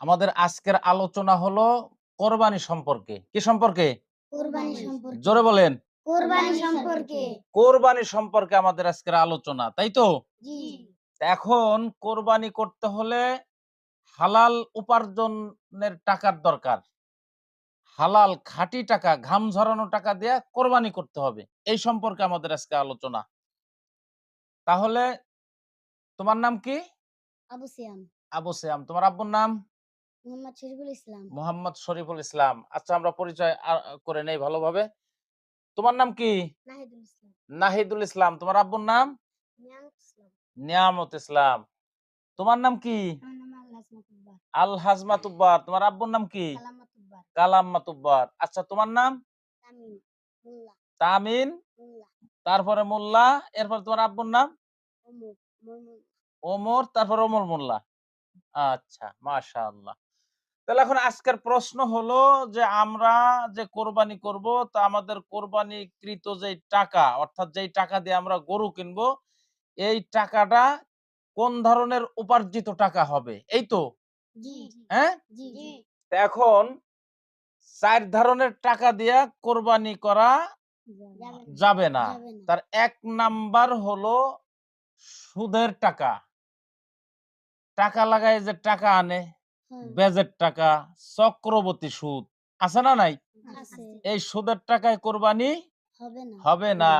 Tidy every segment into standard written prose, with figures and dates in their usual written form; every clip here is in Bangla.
আমাদের আজকের আলোচনা হলো কোরবানি সম্পর্কে। কি সম্পর্কে? কোরবানি সম্পর্কে। জোরে বলেন। কোরবানি সম্পর্কে। কোরবানি সম্পর্কে আমাদের আজকের আলোচনা, তাই তো? জি। এখন কোরবানি করতে হলে হালাল উপার্জনের টাকার দরকার। হালাল খাঁটি টাকা, ঘাম ঝরানো টাকা দিয়ে কোরবানি করতে হবে। এই সম্পর্কে আমাদের আজকে আলোচনা। তাহলে তোমার নাম কি? আবু সিয়াম, আবু সিয়াম। তোমার আব্বুর নাম? মোহাম্মদ শরীফুল ইসলাম, মোহাম্মদ শরীফুল ইসলাম। আচ্ছা, আমরা পরিচয় করে নেই ভালোভাবে। তোমার নাম কি? নাহিদুল ইসলাম, নাহিদুল ইসলাম। তোমার আব্বুর নাম? নিয়ামত ইসলাম। নিয়ামত ইসলাম। তোমার নাম কি? আমার নাম আল হাসমাতুব্বার, আল হাজমাতুব্বার। তোমার আব্বুর নাম কি? কালামাতুব্বার, কালাম মাতুব্বার। আচ্ছা, তোমার নাম? তামিম, মোল্লা, তামিন। মোল্লা, তারপরে মোল্লা। এরপর তোমার আব্বুর নাম? অমর, মরমুল। ওমর। তারপর ওমর মোল্লা। আচ্ছা, মাশাআল্লাহ। তাহলে এখন আজকের প্রশ্ন হলো যে আমরা যে কোরবানি করব, তা আমাদের কোরবানিকৃত যেই টাকা, অর্থাৎ যেই টাকা দিয়ে আমরা গরু কিনবো, এই টাকাটা কোন ধরনের উপার্জিত টাকা হবে? এই তো? জি, হ্যাঁ? জি, জি। তা এখন ৪ ধরনের টাকা দিয়া কোরবানি করা যাবে না। যাবে না। তার ১ নাম্বার হলো সুদের টাকা। টাকা লাগায় যে টাকা আনে, হ্যাঁ, ব্যাজের টাকা, চক্রবর্তী সুদ। আছে না নাই? আছে। এই সুদের টাকায় কোরবানি হবে না। হবে না।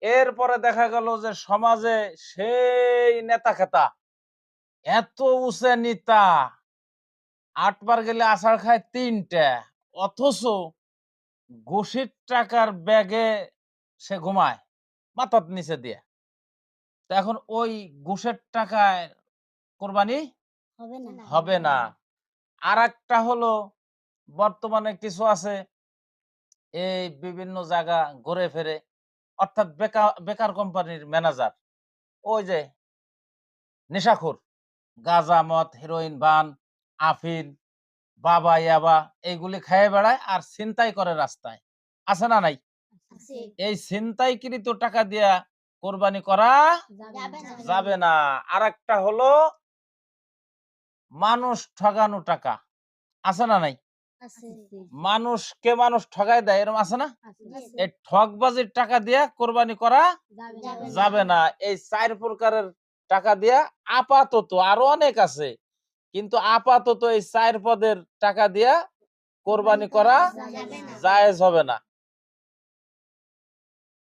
এরপরে দেখা গেল যে সমাজে সেই নেতা-খেতা, এত উঁচে নেতা, ৮ বার গেলে আছাড় খায় ৩ টা। অথচ ঘুষির টাকার ব্যাগে সে ঘুমায় মাথার নিচে দিয়ে। তো এখন ওই ঘুষের টাকায় কোরবানি হবে না। হবে না। আরেকটা হলো বর্তমানে কিছু আছে এই বিভিন্ন জায়গা ঘুরে ফিরে, অর্থাৎ বেকার কোম্পানির ম্যানেজার। ওই যে নেশাখোর, গাঁজা, মদ, হেরোইন, ভান, আফিন, বাবা, ইয়াবা এইগুলি খেয়ে বেড়ায় আর ছিনতাই করে রাস্তায়। আছে না নাই? আছে। এই ছিনতাইকৃত টাকা দিয়া কোরবানি করা যাবে না। যাবে না। আরেকটা হলো মানুষ ঠগানো টাকা। আছে না নাই? আছে। মানুষকে মানুষ ঠগায় দেয়, এরকম আছে না? আছে। এই ঠগবাজির টাকা দিয়া কোরবানি করা যাবে না। যাবে না। এই ৪ প্রকারের টাকা দিয়া আপাতত, আরো অনেক আছে, কিন্তু আপাতত এই ৪ পদের টাকা দিয়া কোরবানি করা যাবে না। জায়েজ হবে না।